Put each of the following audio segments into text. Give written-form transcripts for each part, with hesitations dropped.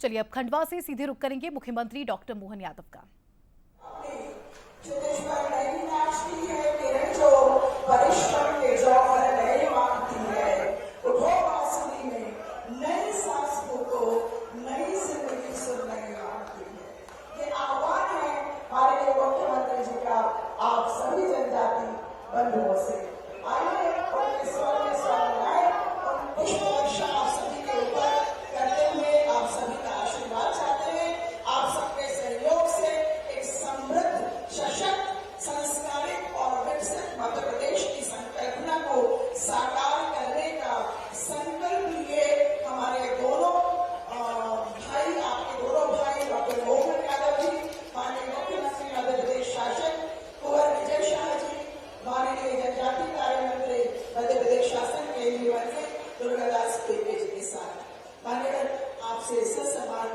चलिए अब खंडवा से सीधे रुख करेंगे मुख्यमंत्री डॉक्टर मोहन यादव का। आप सभी जनजाति बंधुओं से आइए उनके स्वर में स्वागत लगाए और पुष्प वर्षा आप सभी के ऊपर करते हुए आप सभी का आशीर्वाद चाहते हैं। आप सबके सहयोग से एक समृद्ध, सशक्त, संस्कारित और विकसित मध्य प्रदेश की संकल्पना को साकार करने का संकल्प लिए हमारे दोनों भाई, आपके दोनों भाई डॉक्टर मोहन यादव जी, माननीय मुख्यमंत्री मध्य प्रदेश शासन कुंवर विजय शाह जी, माननीय जनजाति कार्य मंत्री मध्य प्रदेश शासन के मंत्री दुर्गादास पेटे जी के साथ माननीय आपसे ससम्मान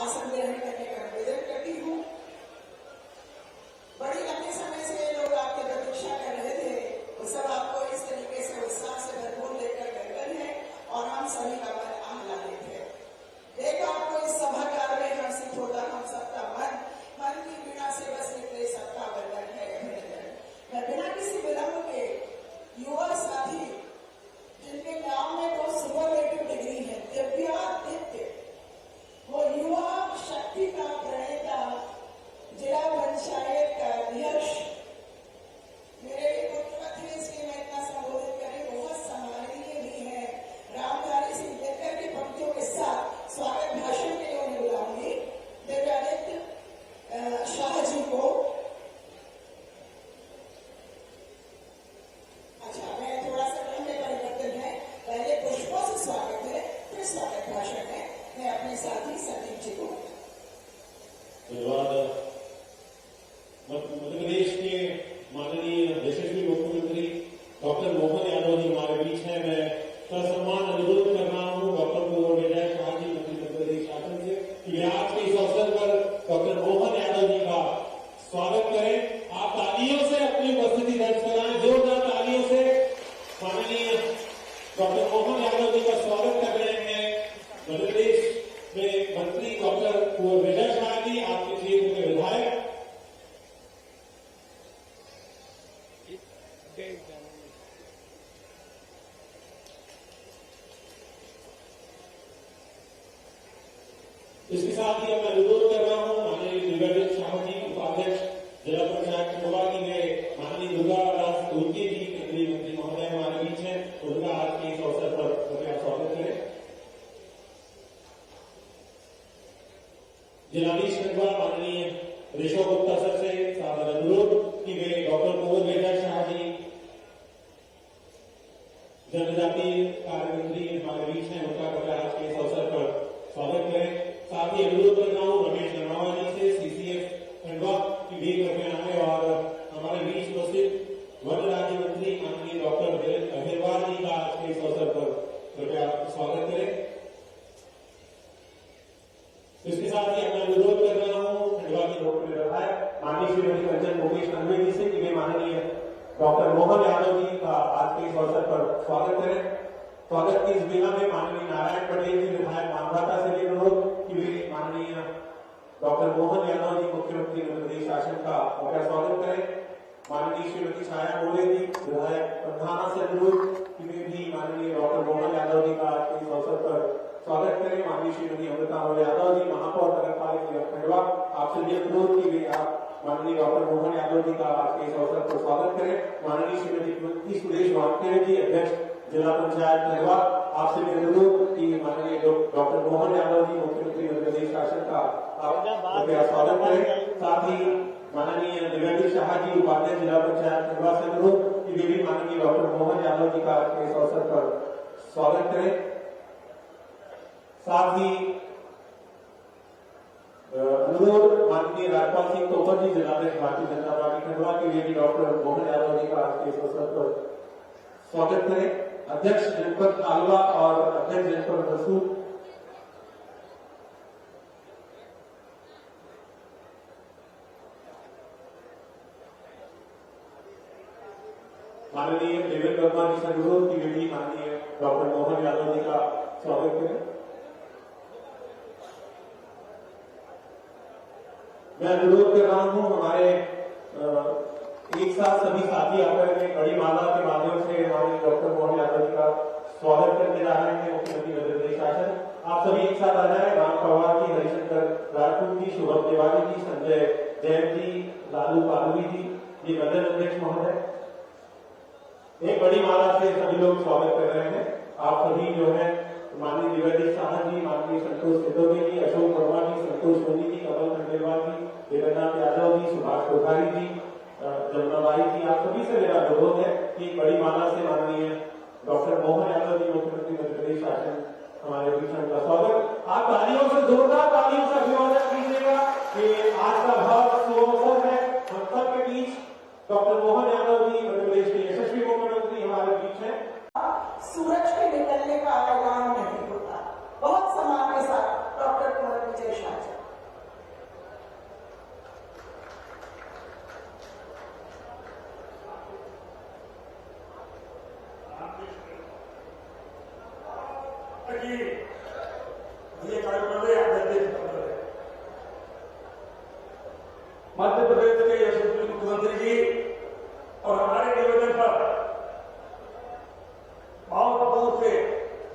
आसन ग्रहण करने का निवेदन करती हूँ। बड़ी लंबे समय से लोग आपकी प्रतीक्षा कर रहे थे, वो सब आपको इस तरीके से उत्साह से भरपूर लेकर गए हैं और हम सभी का मन आह्लादित है। देखो आपको इस सभागार में हर्षित होता हम सबका मन की वीणा से बस निकले सबका बंधन है अभिनंदन। मैं बिना किसी विलंब के युवा साथी जिनके नाम में तो सुपरलेटिव डिग्री है, दिव्यादित्य, वो युवा शक्ति का प्रणेता, जिला पंचायत का अध्यक्ष, मेरे लिए पुत्रवत है इसलिए मैं इतना संबोधित करें, बहुत सम्माननीय भी है, रामधारी सिंह दिनकर की पंक्तियों के साथ स्वागत भाषण के लिए उन्हें बुलाऊंगी। दिव्यादित्य शाह जी को, अच्छा मैं थोड़ा सा क्रम में परिवर्तन है, पहले पुष्पों से स्वागत है, फिर स्वागत भाषण है। मैं अपने साथी संदीप जी को धन्यवाद। मध्य प्रदेश के माननीय यशस्वी मुख्यमंत्री डॉक्टर मोहन यादव जी हमारे बीच हैं। मैं ससम्मान अनुरोध कर रहा हूँ डॉक्टर कुंवर विजय शाह जी, मंत्री मध्य प्रदेश शासन से, कि आज के इस अवसर पर डॉक्टर मोहन यादव जी का स्वागत करें। आप तालियों से अपनी उपस्थिति दर्ज कराएं, जोरदार तालियों से माननीय डॉक्टर मोहन यादव जी का स्वागत कर रहे हैं मध्य प्रदेश में मंत्री डॉक्टर कुंवर विजय शाह जी, आपके क्षेत्र के विधायक। इसके साथ ही मैं अनुरोध कर रहा हूँ माननीय दुर्गादास शाह जी, उपाध्यक्ष जिला पंचायत खंडवा की गए, माननीय दुर्गादास उनके जी केंद्रीय मंत्री महोदय हमारे बीच हैं, उनका आज के इस अवसर पर कृपया स्वागत करें। जिलाधीश खंडवा माननीय ऋषभ गुप्ता सर से सादर अनुरोध कि वे डॉक्टर कुंवर विजय शाह जी, जनजाति कार्य मंत्री हमारे बीच हैं, उनका कृपया आज के इस अवसर पर स्वागत करें। साथ ही अनुरोध कर रहा हूँ रमेश रंगावा जी से, सीसीएफ खंडवा की भी कृपया आए और हमारे बीच उपस्थित वन राज्य मंत्री माननीय डॉक्टर अहिरवार जी का आज के इस अवसर पर कृपया स्वागत करें। इसके साथ ही मैं अनुरोध कर रहा हूँ खंडवा के लोकप्रिय विधायक माननीय श्रीमती कंचन मुकेश कन्वे जी से कि वे माननीय डॉक्टर मोहन यादव जी का आज के इस अवसर पर स्वागत करें। स्वागत की इस बेला में माननीय नारायण पटेल जी विधायक मानवाता से भी अनुरोध कि वे माननीय डॉक्टर मोहन यादव जी मुख्यमंत्री मध्य प्रदेश शासन का कृपया स्वागत करें। माननीय श्रीमती छाया बोले जी विधायक प्रधाना से अनुरोध कि वे भी माननीय डॉक्टर मोहन यादव जी का आज के इस अवसर पर स्वागत करें। माननीय श्रीमती अमृता यादव जी महापौर नगर पालिका खंडवा, आपसे भी अनुरोध कि वे आप माननीय डॉक्टर मोहन यादव जी का आज के इस अवसर पर स्वागत करें। माननीय श्रीमती सुरेश वानखेड़े जी अध्यक्ष जिला पंचायत खंडवा, आपसे भी अनुरोध कि माननीय डॉक्टर मोहन यादव जी मुख्यमंत्री मध्य प्रदेश शासन का आप कृपया स्वागत करें। साथ ही माननीय दिव्यांग शाह जी उपाध्यक्ष जिला पंचायत खंडवा से अनुरोध कि वे भी माननीय डॉक्टर मोहन यादव जी का आज के इस अवसर पर स्वागत करें। साथ ही अनुरोध माननीय राजपाल सिंह तोमर जी जिलाध्यक्ष भारतीय जनता पार्टी खंडवा के लिए भी डॉक्टर मोहन यादव जी का आज के इस अवसर पर स्वागत करें। अध्यक्ष जनपद आलवा और अध्यक्ष जनपद रसूल माननीय देवेंद्र वर्मा जी से अनुरोध की वे भी माननीय डॉक्टर मोहन यादव जी का स्वागत करें। मैं अनुरोध कर रहा हूं हमारे एक साथ सभी साथी आकर के बड़ी माला के माध्यम से हमारे डॉक्टर मोहन यादव जी का स्वागत करने जा रहे हैं। मुख्यमंत्री मध्य प्रदेश शासन आप सभी एक साथ आ जाए। राम पवार जी, हरिशंकर राजपूत जी, शुभम तिवारी जी, संजय जैन जी, लालू पालवी जी, ये मदन अध्यक्ष महोदय, एक बड़ी माला से सभी लोग स्वागत कर रहे हैं। आप सभी जो है माननीय निवेदित शाह जी, माननीय संतोष सिद्धोगे जी, अशोक वर्मा जी, संतोष सोनी जी, कमल खंडेलवाल जी, देवेंद्रनाथ यादव जी, सुभाष कोठारी जी, जमुनाबाई जी, आप सभी से मेरा अनुरोध है कि बड़ी माला से माननीय डॉक्टर मोहन यादव जी, मुख्यमंत्री मध्य प्रदेश शासन हमारे बीच में उनका स्वागत। आप तालियों से, जोरदार तालियों से अभिवादन कीजिएगा कि आज का बहुत सुअवसर है। हम सबके बीच डॉक्टर मोहन यादव जी, मध्य प्रदेश के यशस्वी मुख्यमंत्री हमारे बीच हैं। सूरज के निकलने का ऐलान नहीं होता। बहुत सम्मान के साथ डॉक्टर कुंवर विजय शाह जी। मध्य प्रदेश के यशस्वी मुख्यमंत्री जी और हमारे निवेदन पर बहुत दूर से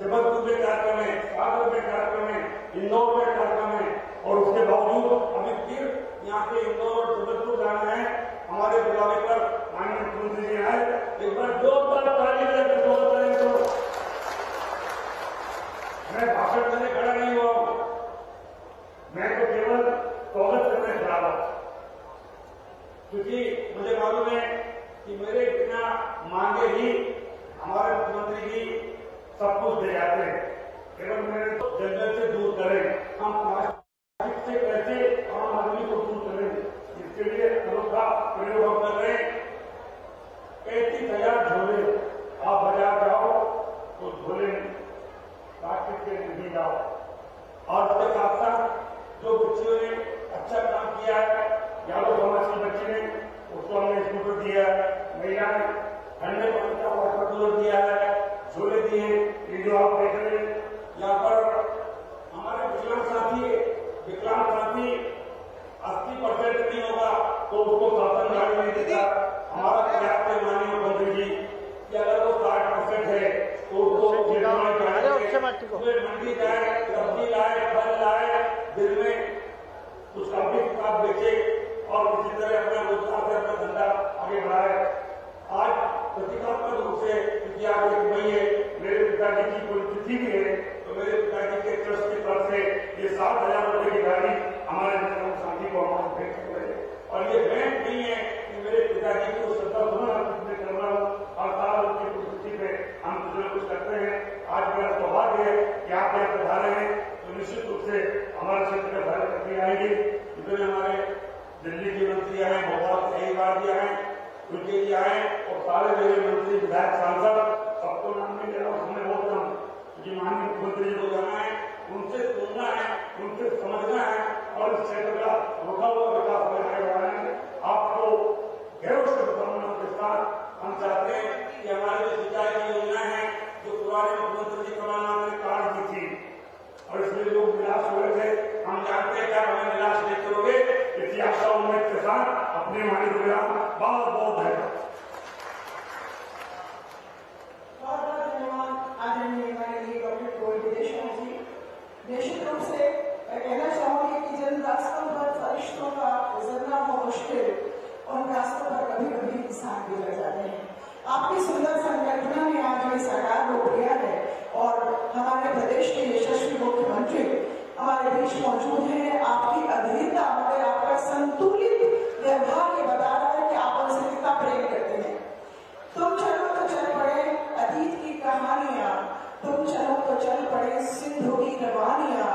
जबलपुर में कार्यक्रम है, सागर में कार्यक्रम है, इंदौर में कार्यक्रम है और उसके बावजूद अभी फिर यहाँ से इंदौर और जबलपुर जाना है। हमारे बुलावे पर माननीय मुख्यमंत्री जी आए। एक बार जोरदार ताली देकर स्वागत करें। तो मैं भाषण देने खड़ा नहीं हुआ हूं, मैं तो केवल स्वागत करने खड़ा हूं, क्योंकि मुझे मालूम है कि मेरे बिना मांगे ही हमारे मुख्यमंत्री जी सब कुछ दे जाते हैं। केवल मेरे जंगल से दूर करें, हम प्लास्टिक से कैसे आम आदमी को दूर करें, इसके लिए अनोखा प्रयोग हम कर रहे हैं। 35,000 झोले आप बाजार जाओ तो झोले प्लास्टिक के नहीं जाओ। और उसके साथ साथ जो बच्चियों ने अच्छा काम किया है, यादव समाज की बच्ची ने, उसको हमने स्कूटर दिया है, महिला ने ठंडे पानी का वाटर कूलर दिया है, झोले दिए। ये जो आप देख रहे हैं यहाँ पर हमारे विकलांग साथी 80% नहीं होगा तो उसको शासन गाड़ी नहीं देता। हमारा प्रयास है माननीय मुख्यमंत्री जी कि अगर वो 60% है तो उसको मंडी जाए, सब्जी लाए, फल लाए, दिन में कुछ काफी किताब बेचे और इसी तरह अपना रोजगार से अपना धंधा आगे बढ़ाए। आज प्रतीकात्मक रूप से, क्योंकि आज 1 मई है, मेरे पिताजी की कोई तिथि भी है, तो मेरे पिताजी के ट्रस्ट की तरफ से ये 7,000 रुपए की गाड़ी हमारे विकलांग साथी को हमारे भेंट कर रहे हैं। और ये भेंट नहीं है कि मेरे पिताजी को श्रद्धा सुमन कर रहा हूँ, हर साल उनकी पुण्यतिथि पे हम कुछ न कुछ करते हैं। आज मेरा सौभाग्य है कि आप यहाँ पधारे हैं, तो निश्चित रूप से हमारे क्षेत्र में भारत प्रक्रिया आएगी। जितने हमारे दिल्ली के मंत्री आए, भोपाल से कई बार भी आए, उनके लिए आए और सारे मेरे मंत्री, विधायक, सांसद, सबको नाम नहीं ले रहा हूँ, हमने बहुत कम, क्योंकि माननीय मुख्यमंत्री जी को जाना है, उनसे सुनना है, उनसे समझना है और इस क्षेत्र का रुका हुआ विकास बनाया है। आपको गैर शुभकामनाओं के साथ हम चाहते हैं कि हमारी जो सिंचाई की योजना है, जो पुराने मुख्यमंत्री जी कमलनाथ ने कार्ड की थी और इसमें लोग निराश हो गए थे, हम जानते हैं क्या हमें निराश नहीं करोगे। इसी आशा उम्मीद के साथ अपने मालिक बहुत बहुत धन्यवाद। आदरणीय माननीय डॉक्टर कुंवर विजय शाह जी, निश्चित रूप से मैं कहना चाहूंगी कि जिन रास्तों पर फरिश्तों का गुजरना हो मुश्किल, उन रास्तों पर कभी कभी इंसान गुजर जाते हैं। आपकी सुंदर संकल्पना ने आज ये साकार रूप लिया है और हमारे प्रदेश के यशस्वी मुख्यमंत्री हमारे बीच मौजूद हैं। आपकी अधीरता मगर आपका संतुलित व्यवहार ये बता रहा है कि आप उनसे कितना प्रेम करते हैं। तुम चलो तो चल पड़े अतीत की कहानियां, तुम चलो तो चल पड़े सिंधु की रवानियां,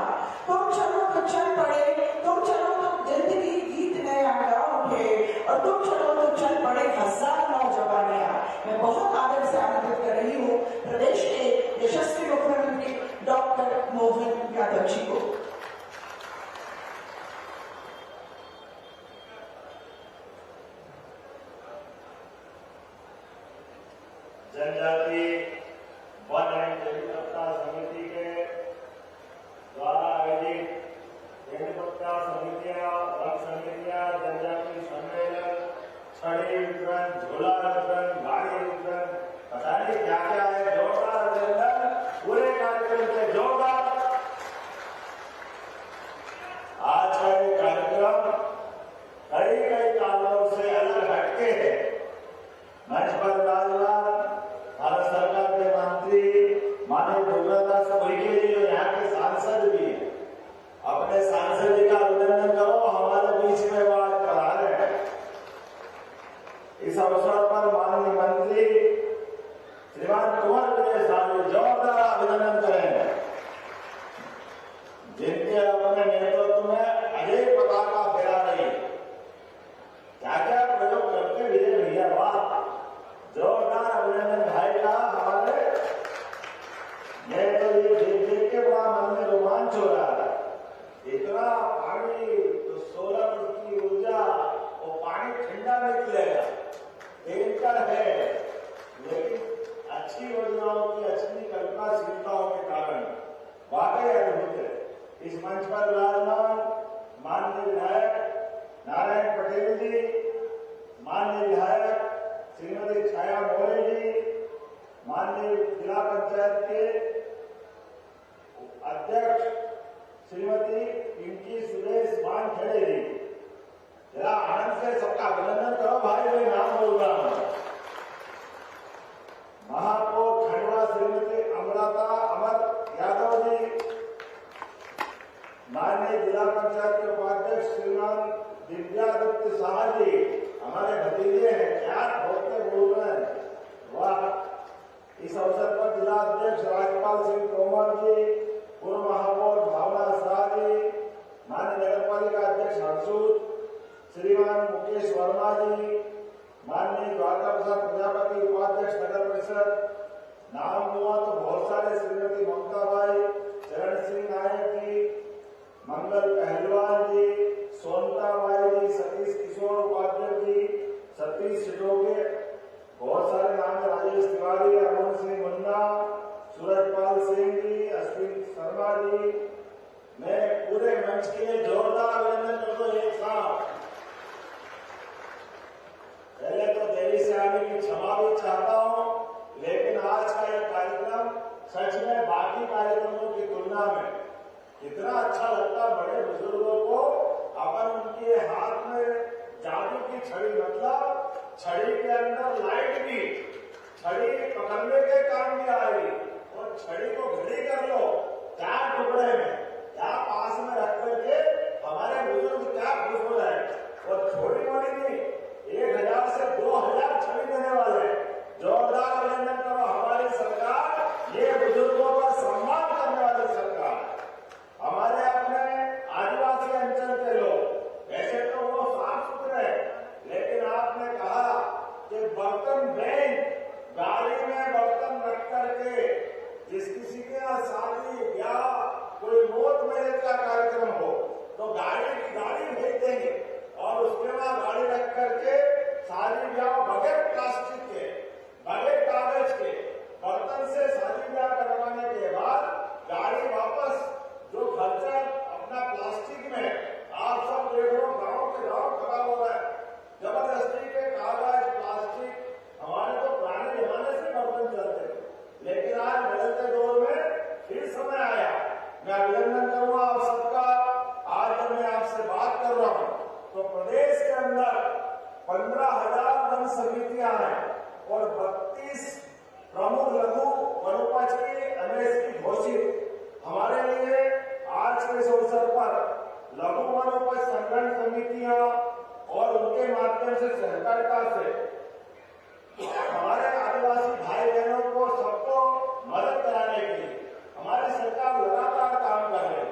तुम चलो तो चल पड़े, तुम चलो तो जिंदगी गीत नया गा उठे और तुम चलो तो चल पड़े 1000 नौजवानियां। मैं बहुत आदर से आमंत्रित कर रही हूँ प्रदेश के यशस्वी मुख्यमंत्री डॉक्टर मोहन यादव जी को। जनजाति वन एवं जैविकता समिति के द्वारा आयोजित जैविकता समितियां, वन समितियां मंच पर विराजमान माननीय विधायक नारायण पटेल जी, माननीय विधायक श्रीमती छाया मौर्य जी, माननीय जिला पंचायत के अध्यक्ष श्रीमती पिंकी सुरेश वानखेड़े जी, जरा आनंद से सबका अभिनंदन करो भाई, मैं नाम बोल रहा हूं। महापौर खंडवा श्रीमती अमृता अमर यादव जी, माननीय जिला पंचायत के उपाध्यक्ष श्रीमान दिव्यादित्य शाह जी, हमारे भतीजे हैं, क्या बोलते बोल रहे हैं, वाह। इस अवसर पर जिला अध्यक्ष राजपाल सिंह तोमर जी, पूर्व महापौर भावना शाह जी, माननीय नगरपालिका अध्यक्ष हरसूद, श्रीमान मुकेश वर्मा जी, माननीय द्वारका प्रसाद प्रजापति उपाध्यक्ष नगर परिषद, नाम हुआ तो बहुत सारे, श्रीमती ममता भाई, चरण सिंह नायक जी, मंगल पहलवान जी, सोनता बाई जी, सतीश किशोर उपाध्यक्ष जी, सतीश सिटोगे, बहुत सारे नाम है, राजेश तिवारी, अरुण सिंह मुन्ना, सूरजपाल सिंह जी, अश्विन शर्मा जी। मैं पूरे मंच के लिए जोरदार अभिनंदन करता हूं एक साथ। पहले तो देरी से आने की क्षमा भी चाहता हूं, लेकिन आज का ये कार्यक्रम सच में बाकी कार्यक्रमों की तुलना में कितना अच्छा लगता है। बड़े बुजुर्गों को अपन उनके हाथ में जादू की छड़ी, मतलब छड़ी के अंदर लाइट की, छड़ी पकड़ने के काम भी आई, और छड़ी को घड़ी कर लो 4 टुकड़े में, क्या पास में रख करके हमारे बुजुर्ग क्या खुश हो जाए। और छोटी मोटी नहीं, 1000 से 2000 छड़ी देने वाले, जोरदार अभिनंदन करो हमारी सरकार, ये बुजुर्गों का सम्मान करने वाली सरकार। हमारे अपने आदिवासी अंचल के लोग वैसे तो वो साफ सुथरे, लेकिन आपने कहा कि बर्तन बैंक, गाड़ी में बर्तन रख करके जिस किसी के यहाँ शादी ब्याह कोई मौत मेरे का कार्यक्रम हो तो गाड़ी की गाड़ी भेज देंगे, और उसके बाद गाड़ी रख करके शादी ब्याह बगैर प्लास्टिक के, बगैर कागज के बर्तन से शादी ब्याह करवाने के बाद गाड़ी वापस, जो खर्चा अपना प्लास्टिक में, आप सब देख लो गांव के गांव खराब हो रहा है, जबरदस्ती के कागज प्लास्टिक। हमारे तो पुराने जमाने से बर्तन चलते थे, लेकिन आज बदलते दौर में फिर समय आया। मैं अभिनंदन करूंगा आप सबका। आज जब मैं आपसे बात कर रहा हूं तो प्रदेश के अंदर 15,000 वन समितियां हैं और 32 प्रमुख लघु वनोपज की एमएसपी घोषित। हमारे लिए आज के इस अवसर पर लघु वनोपज संगठन समितियां और उनके माध्यम से सहकारिता से हमारे आदिवासी भाई बहनों को सबको मदद कराने के लिए हमारी सरकार लगातार काम कर रही है।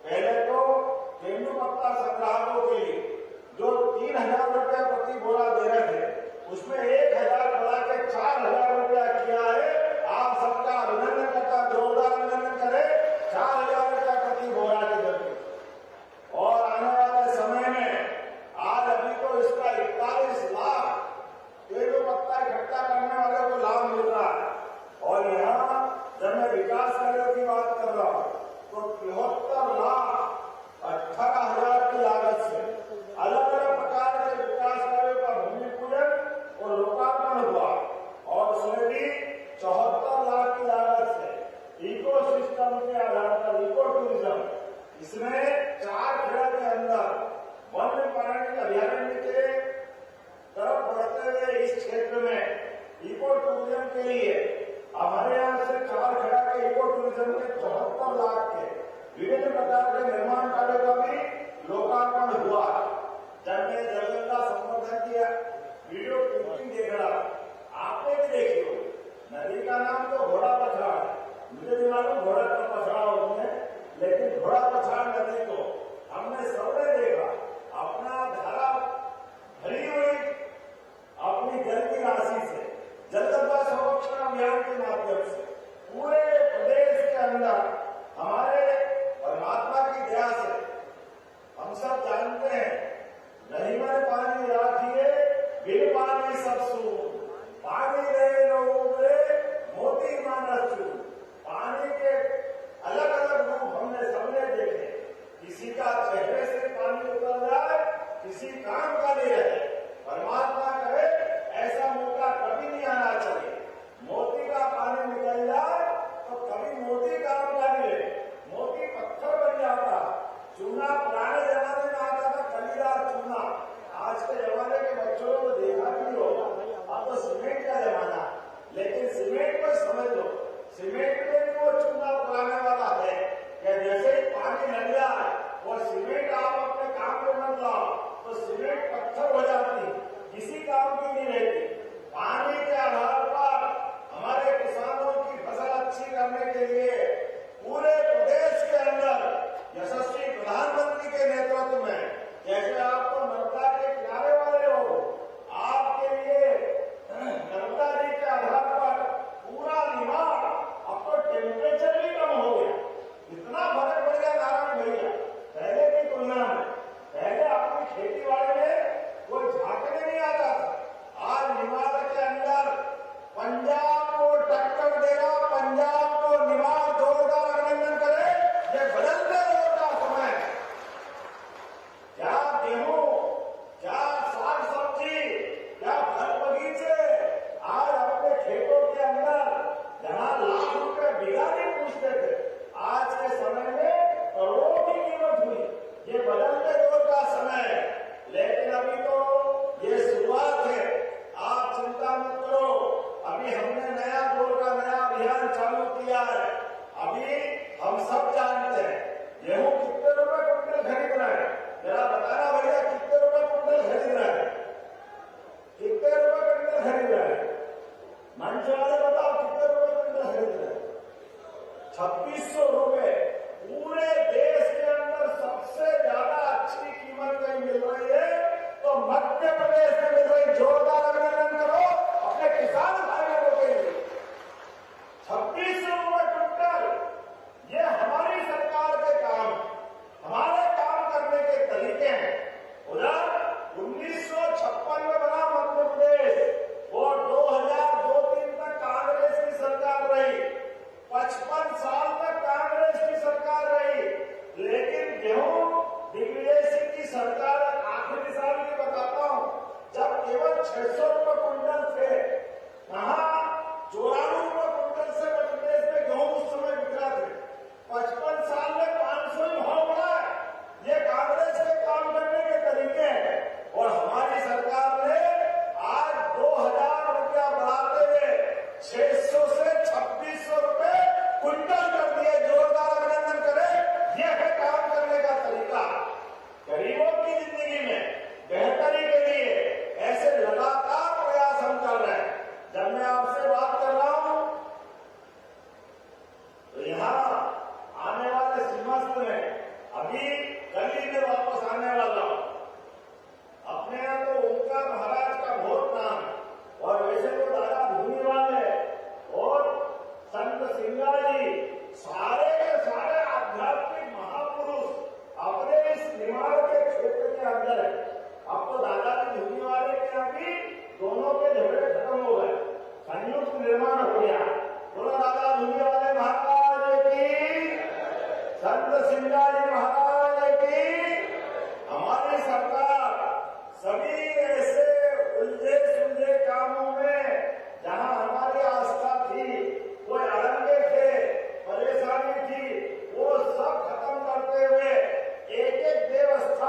पहले तो तेंदुपत्ता संग्राहकों के लिए जो 3000 रुपया प्रति बोरा दे रहे थे, उसमें 1000 बढ़ा के 4000 रुपया किया है। आप सबका अभिनंदन करता, जोरदार अभिनंदन करें। 4000 रुपया प्रति बोरा की जरूरत, और आने वाले समय में आज अभी तो इसका 41 लाख तेंदुपत्ता इकट्ठा करने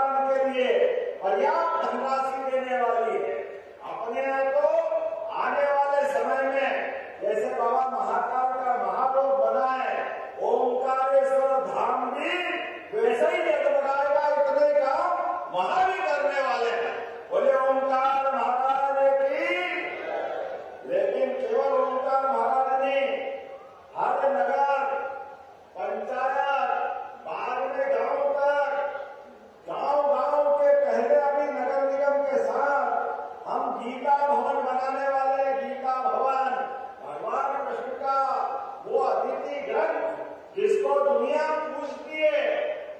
निर्माण के लिए पर्याप्त धनराशि देने वाली है। अपने तो आने वाले समय में जैसे बाबा महाकाल का महालोक बना है, ओंकारेश्वर धाम भी वैसे ही जगमगाएगा। इतने काम वहां भी करने वाले हैं। बोले ओंकार महाराज की। लेकिन केवल ओंकार महाराज नहीं, हर नगर पंचायत बाद में गांव तक, गांव के पहले अभी नगर निगम के साथ हम गीता भवन बनाने वाले। गीता भवन भगवान कृष्ण का वो अदिति ग्रंथ जिसको दुनिया पूछती है।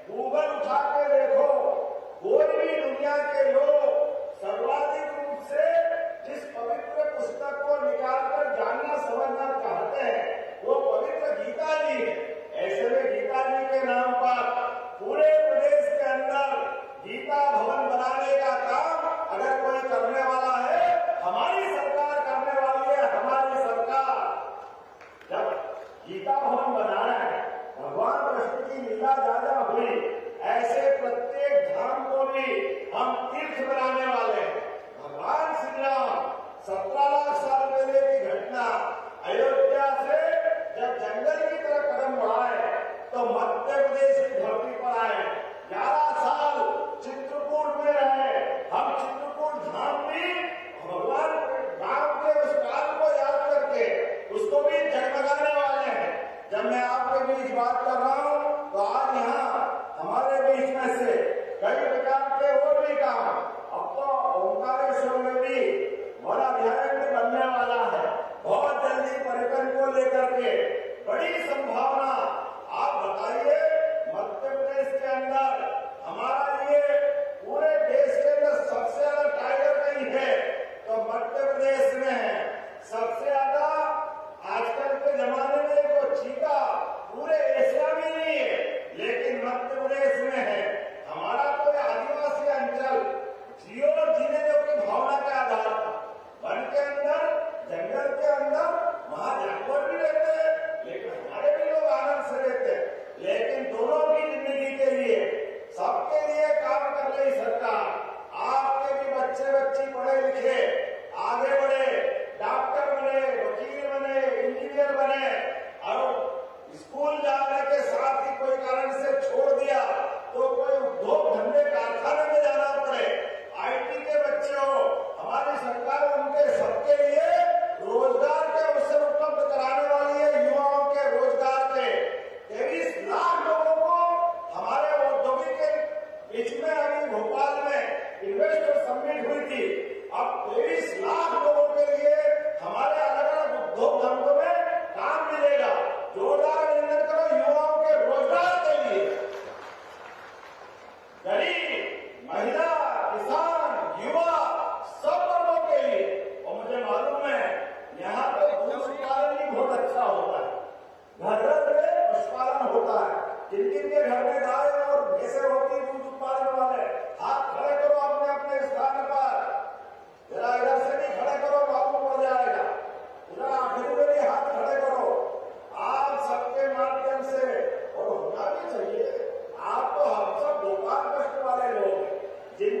गूगल उठा के देखो, कोई भी दुनिया के लोग सर्वाधिक रूप से जिस पवित्र पुस्तक को निकालकर जानना समझना चाहते हैं वो पवित्र गीता जी है। ऐसे में गीता जी के नाम पर पूरे प्रदेश के अंदर गीता भवन बनाने का काम अगर कोई करने वाला है, हमारी सरकार करने वाली है। हमारी सरकार जब गीता भवन बनाना है, भगवान कृष्ण की लीला ज्यादा हुई, ऐसे प्रत्येक धाम को भी हम तीर्थ बनाने वाले हैं। भगवान श्री राम 17 लाख साल पहले की घटना, अयोध्या से जब जंगल की तरफ कदम बढ़ाए तो मध्य प्रदेश की धरती पर आए। 11 साल चित्रकूट में रहे। हम चित्रकूट धाम भी भगवान राम के उस काल को याद करके उसको भी जगमगाने वाले हैं। जब मैं आपके बीच बात कर रहा हूँ तो आज यहाँ हमारे बीच में से कई प्रकार के और भी काम, अब तो ओंकारेश्वर में भी वन अभयारण्य बनने वाला है। बहुत जल्दी पर्यटन को लेकर के बड़ी संभावना। आप बताइए, मध्य प्रदेश के अंदर हमारा लिए पूरे देश के अंदर सबसे ज्यादा टाइगर कहीं है तो मध्य प्रदेश में है। सबसे ज्यादा आजकल के जमाने में जो चीता पूरे एशिया में नहीं है, लेकिन मध्य प्रदेश में है। हमारा तो आदिवासी अंचल जियो और जीने की भावना के आधार पर वन के अंदर, जंगल के अंदर वहां जानवर भी रहते हैं, लेकिन हमारे भी लोग आनंद से रहते हैं। लेकिन दोनों की जिंदगी के लिए, सबके लिए काम कर रही सरकार। आपके भी बच्चे बच्ची पढ़े लिखे आगे बढ़े, डॉक्टर बने, वकील बने, इंजीनियर बने, और स्कूल जाने के साथ ही कोई कारण से छोड़ दिया तो कोई उद्योग धंधे कारखाने में जाना पड़े, आईटी के बच्चे हो, हमारी सरकार उनके सबके लिए रोजगार के अवसर उपलब्ध कराने वाली है। युवाओं के रोजगार के 23 लाख लोगों को हमारे औद्योगिक के बीच में अभी भोपाल में इन्वेस्टर समिट हुई थी। अब 23 लाख लोगों के लिए हमारे अलग अलग उद्योग धंधों में काम मिलेगा। जोरदार अभिनंदन करो युवाओं के रोजगार के लिए। गरीब, महिला, किसान, युवा सब वर्गों के लिए। और मुझे मालूम है यहाँ पे दूध उत्पादन भी बहुत अच्छा होता है। घर घर में पशुपालन होता है। जिन जिन के घर में गाय और भैंसे होती है दूध उत्पादन वाले, हाथ खड़े करो अपने अपने स्थान पर। जरा इधर से भी खड़े करो, मालूम पड़ जाएगा। इधर आखिरी में भी हाथ खड़े करो। आप सबके माध्यम से, और होना भी चाहिए, आप तो हम सब गोपाल कृष्ण वाले लोग हैं। जिन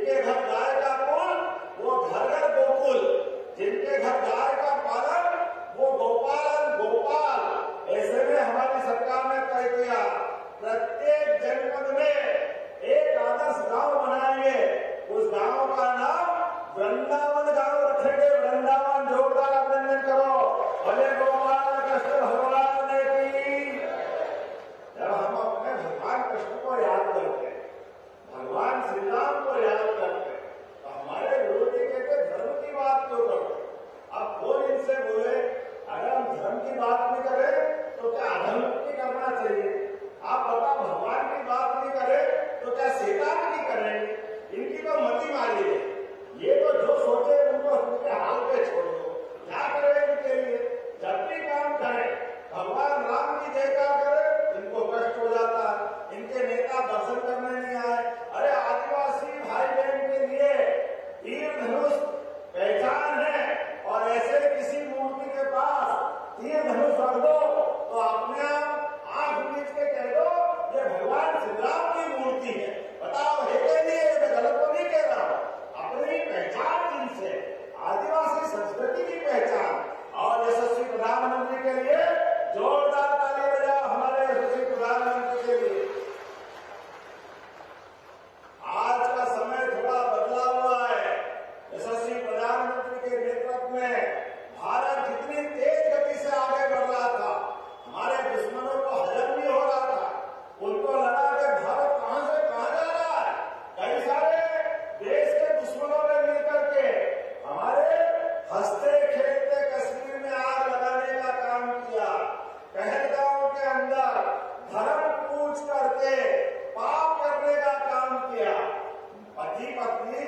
पत्नी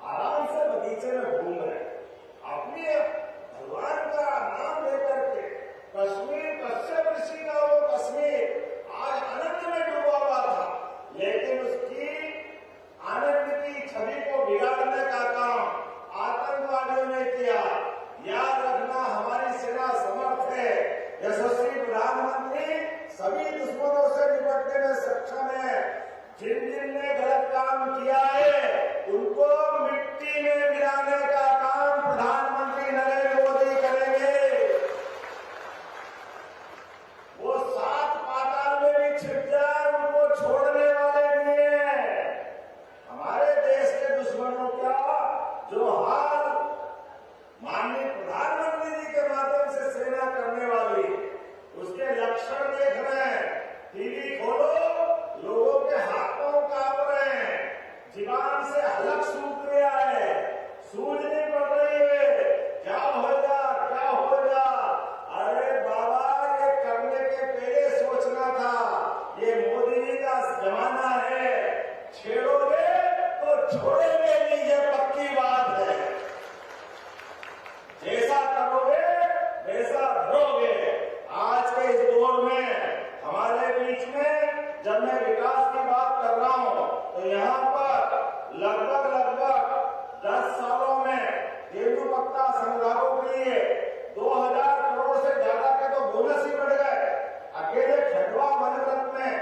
आराम से बगीचे में घूम रहे, अपने भगवान का नाम लेकर के कश्मीर, कश्यप ऋषि का वो कश्मीर आज आनंद में डूबा हुआ था, लेकिन उसकी आनंद की छवि को बिगाड़ने का काम आतंकवादियों ने किया। याद रखना, हमारी सेना समर्थ है, यशस्वी प्रधानमंत्री सभी दुश्मनों से निपटने में सक्षम है। जिन ने गलत काम किया है उनको मिट्टी में मिलाने का काम प्रधानमंत्री नरेंद्र मोदी करेंगे। वो 7 पाताल में भी छिप जाए, उनको छोड़ने वाले नहीं है। हमारे देश के दुश्मनों का जो हाल माननीय प्रधानमंत्री जी के माध्यम से सेना करने वाली, उसके लक्षण देख रहे हैं। टीवी खोलो, लोगों के हाथों कांप रहे हैं, जीवान से हलक सूख गया है, सूझ नहीं पड़ रही है, क्या होगा क्या होगा। अरे बाबा, ये करने के पहले सोचना था। ये मोदी जी का जमाना है, छेड़ोगे तो छोड़ेंगे नहीं, ये पक्की बात है। जैसा करोगे वैसा धरोगे। आज के इस दौर में हमारे बीच में जब मैं विकास की बात कर रहा हूं तो यहाँ पर लगभग 10 सालों में तेंदुपत्ता संग्रामों के लिए 2000 करोड़ से ज्यादा के तो बोनस ही बढ़ गए। अकेले खंडवा मनोरथ में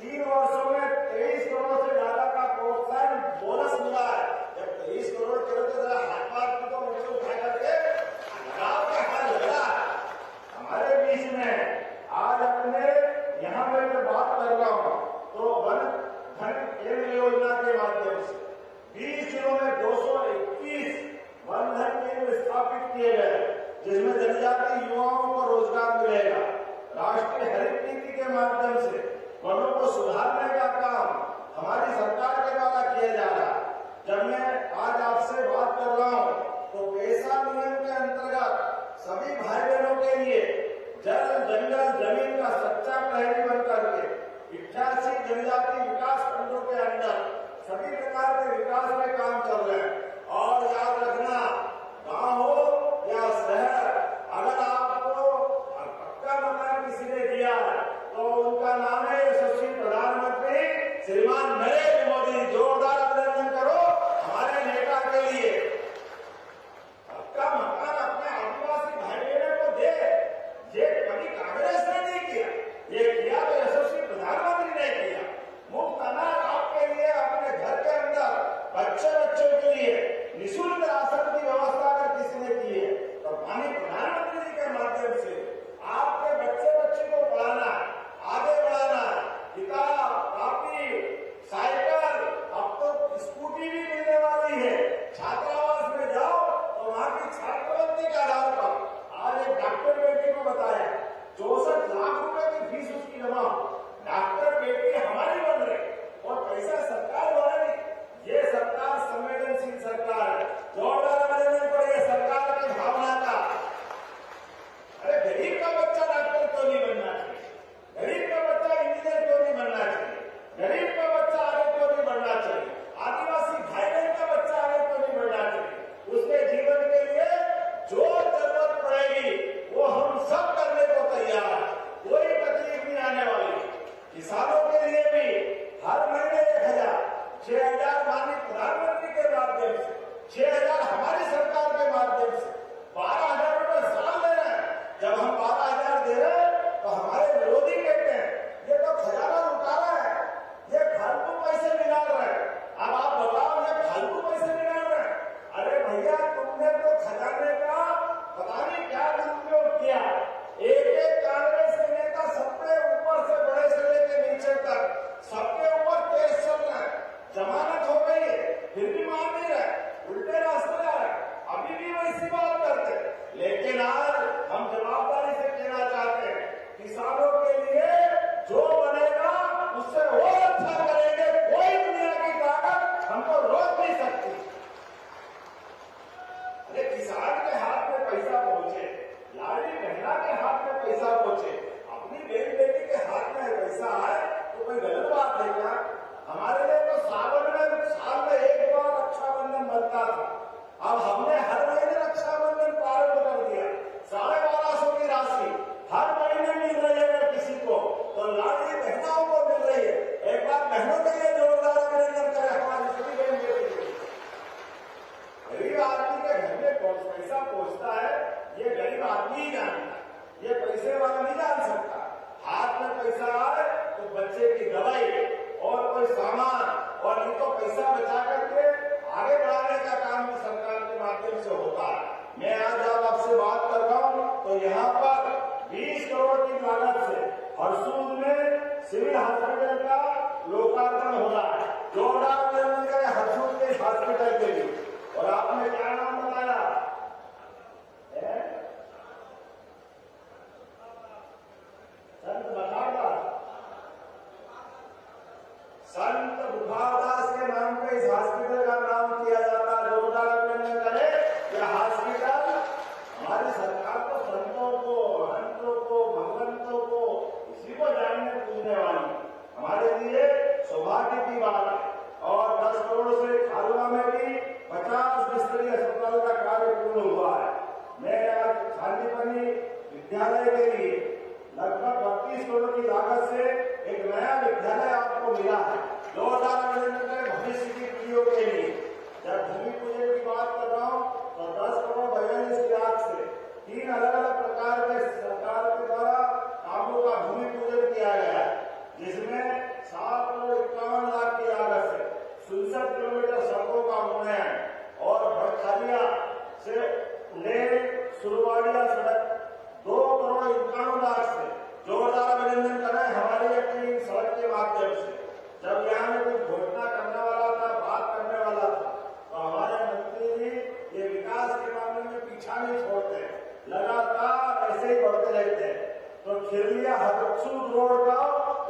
3 वर्षों में 23 करोड़ से ज्यादा का प्रोत्साहन बोनस मिला है। जब 23 करोड़ करो तो जरा हाथ पाथ की तो मुझे उठा करके लगाव का हाल लगा। हमारे बीच में आज अपने यहाँ में मैं बात कर रहा हूँ तो वन धन केंद्र योजना के माध्यम से 20 जिलों में 221 वन धन केंद्र स्थापित किए गए, जिसमें जनजातीय युवाओं को रोजगार मिलेगा। राष्ट्रीय हरित नीति के माध्यम से वनों को सुधारने का काम हमारी सरकार के द्वारा किया जा रहा है। जब मैं आज आपसे बात कर रहा हूँ तो पैसा नियम के अंतर्गत सभी भाई बहनों के लिए जल, जंगल, जमीन का सच्चा प्रहरी बन करके 88 जनजातीय विकास खंडों के अंदर सभी प्रकार के विकास में काम चल रहे हैं। और याद रखना, गांव हो या शहर, अगर आपको पक्का मकान किसी ने दिया है तो उनका नाम है यशस्वी प्रधानमंत्री श्रीमान नरेंद्र मोदी। जोरदार अभिनंदन करो हमारे नेता के लिए। पक्का मकान अपने आदिवासी भाई बहनों को दे, ये कभी कांग्रेस ने नहीं किया, ये किया तो यशस्वी प्रधानमंत्री ने किया। मुफ्त अनाज आपके लिए अपने घर के अंदर बच्चों के लिए निःशुल्क राशन की व्यवस्था अगर किसी ने की है तो माननीय प्रधानमंत्री जी के माध्यम से आपके बच्चे को पढ़ाना, आगे बढ़ाना, किताब, कॉपी, साइकिल, अब तो स्कूटी भी मिलने वाली है। छात्रावास में जाओ तो वहां की छात्रवृत्ति के आधार पर आज एक डॉक्टर बेटी को बताया 64 लाख रुपए की फीस उसकी जमा हो। डॉक्टर बेटी हमारी बन रही और पैसा सरकार वाला नहीं। ये सरकार संवेदनशील सरकार है। जोरदार अभिनंदन करो ये सरकार की भावना का। अरे गरीब का बच्चा डॉक्टर क्यों नहीं बनना चाहिए? गरीब का बच्चा इंजीनियर क्यों नहीं बनना चाहिए? गरीब का बच्चा आगे क्यों नहीं बढ़ना चाहिए? आदिवासी भाई बहन का बच्चा आगे क्यों नहीं बढ़ना चाहिए? उसके जीवन के लिए जो जरूरत पड़ेगी वो हम सब करने को तैयार है। कोई तकलीफ नहीं आने वाली। किसानों के लिए भी हर महीने 1000, 6000 माननीय प्रधानमंत्री के माध्यम से, 6000 हमारी सरकार के माध्यम से, 12000 रुपए साल दे रहे हैं। जब हम 12000 दे रहे हैं तो हमारे विरोधी कहते हैं ये तो खजाना लुटा रहा है, ये फालतू पैसे निकाल रहे हैं। अब आप बताओ ये फालतू पैसे निकाल रहे हैं? अरे भैया, तुमने तो खजाने का पता नहीं क्या दुरुपयोग किया। एक कांग्रेस के नेता सबके ऊपर से बड़े से लेकर नीचे तक सबके ऊपर केस चल रहे हैं, जमानत हो गई है, फिर भी मान नहीं रहे, उल्टे रास्ते माध्यम से होता है। मैं आज जब आपसे बात कर रहा हूं तो यहाँ पर 20 करोड़ की लागत से हरसूद में सिविल हॉस्पिटल का लोकार्पण हो रहा है। जोरदार अभिनंदन करें हरसूद के हॉस्पिटल के लिए। और आपने क्या नाम बताया? संत बखारदास। संत बुखारदास के नाम पे इस हॉस्पिटल का नाम किया जाता है। जोरदार अभिनंदन करें। यह हॉस्पिटल हमारी सरकार को संतों को, महंतों को, भगवंतों को, इसी को जानने पूछने वाली हमारे लिए सौभाग्य की बात है। और 10 करोड़ से खालवा में भी 50 बिस्तरी अस्पताल का कार्य पूर्ण हुआ है। मैं आज शांतिपनी विद्यालय के लिए लगभग 32 करोड़ की लागत से एक नया विद्यालय आपको मिला है। जोरदार अभिनंदन करें भविष्य की पीढ़ियों के लिए। जब भूमि पूजन की बात कर रहा हूँ तो 10 करोड़ 42 लाख से 3 अलग अलग प्रकार के सरकार के द्वारा कामों का भूमि पूजन किया गया है, जिसमें 7 करोड़ 51 लाख की लागत से 67 किलोमीटर सड़कों का उन्नयन और भटखालिया से ले सुरवाड़िया सड़क 2 करोड़ 51 लाख से जोरदार अभिनंदन करें हमारी अपनी सड़क के माध्यम से। जब यहाँ में कोई घोषणा करने वाला था, बात करने वाला था, तो हमारे मंत्री जी ये विकास के मामले में पीछा नहीं छोड़ते, लगातार ऐसे ही बढ़ते रहते हैं। तो खिरलिया हरसूद रोड का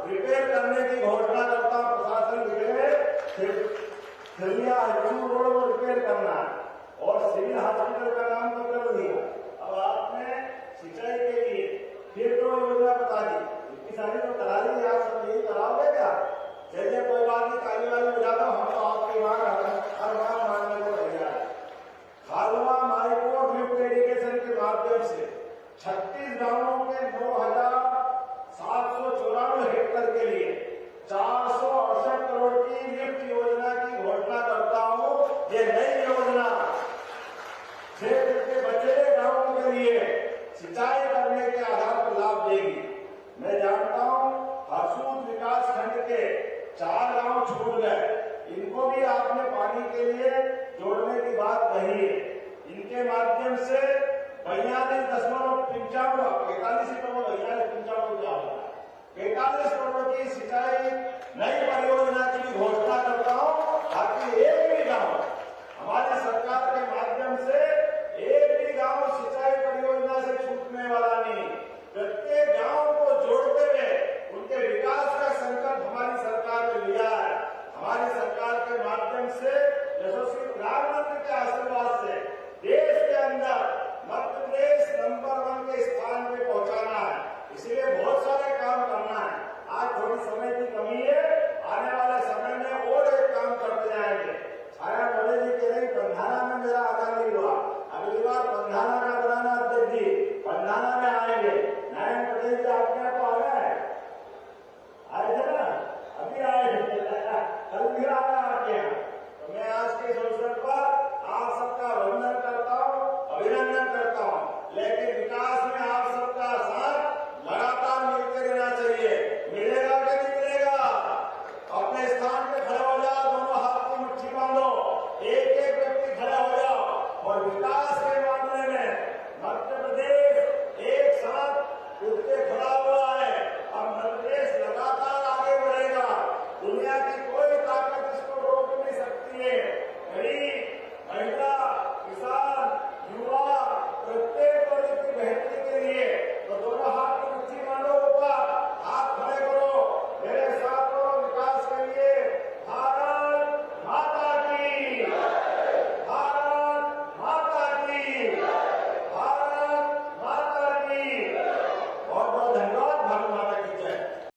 रिपेयर करने की घोषणा करता हूँ प्रशासन के लिए। खिरलिया हरसूद रोड को रिपेयर करना है और सिविल हॉस्पिटल का नाम तो कर दिया। अब आपने सिंचाई के लिए फिर तो योजना बता दी, इतनी सारी तो करा दी, आप सब यही कराओगे क्या? चलिए कोई बात नहीं, काली वाली बजा दो, हम तो आपकी मांग हर मांग मानने को तैयार है। खालवा माइक्रो ड्रिप इरिगेशन के माध्यम से 36 गांवों के 9,794 हेक्टेयर के लिए 468 करोड़ की लिफ्ट योजना की घोषणा करता हूँ। ये नई योजना क्षेत्र के बचे गांवों के लिए सिंचाई करने के आधार पर लाभ देगी। मैं जानता हूँ हरसूद विकास खंड के 4 गांव छूट गए, इनको भी आपने पानी के लिए जोड़ने की बात कही है। इनके माध्यम से 45 करोड़ की सिंचाई नई परियोजना की घोषणा करता हूँ, ताकि एक भी गांव हमारी सरकार के माध्यम से एक भी गांव सिंचाई परियोजना से छूटने वाला नहीं। प्रत्येक गांव को जोड़ते हुए उनके विकास का संकल्प हमारी सरकार ने लिया है। हमारी सरकार के माध्यम से यशस्वी प्रधानमंत्री के आशीर्वाद से देश के अंदर मध्य प्रदेश नंबर 1 के स्थान पे पहुंचाना है, इसलिए बहुत सारे काम करना है। आज थोड़ी समय की कमी है, आने वाले समय में और एक काम करते जाएंगे। छाया मोदी जी के नहीं, पंधाना में मेरा आना नहीं हुआ, अगली बार पंधाना का बनाना अध्यक्ष जी, पंधाना में आएंगे। नारायण पटेल जी आपके यहाँ तो आए थे ना, अभी आए कल भी आ रहा आपके यहाँ। तो मैं आज के इस अवसर पर आप सबका वंदन करता हूँ, अभिनंदन करता हूँ, लेकिन विकास में आप सबका साथ लगातार मिलते रहना चाहिए। मिलेगा कि नहीं मिलेगा? अपने स्थान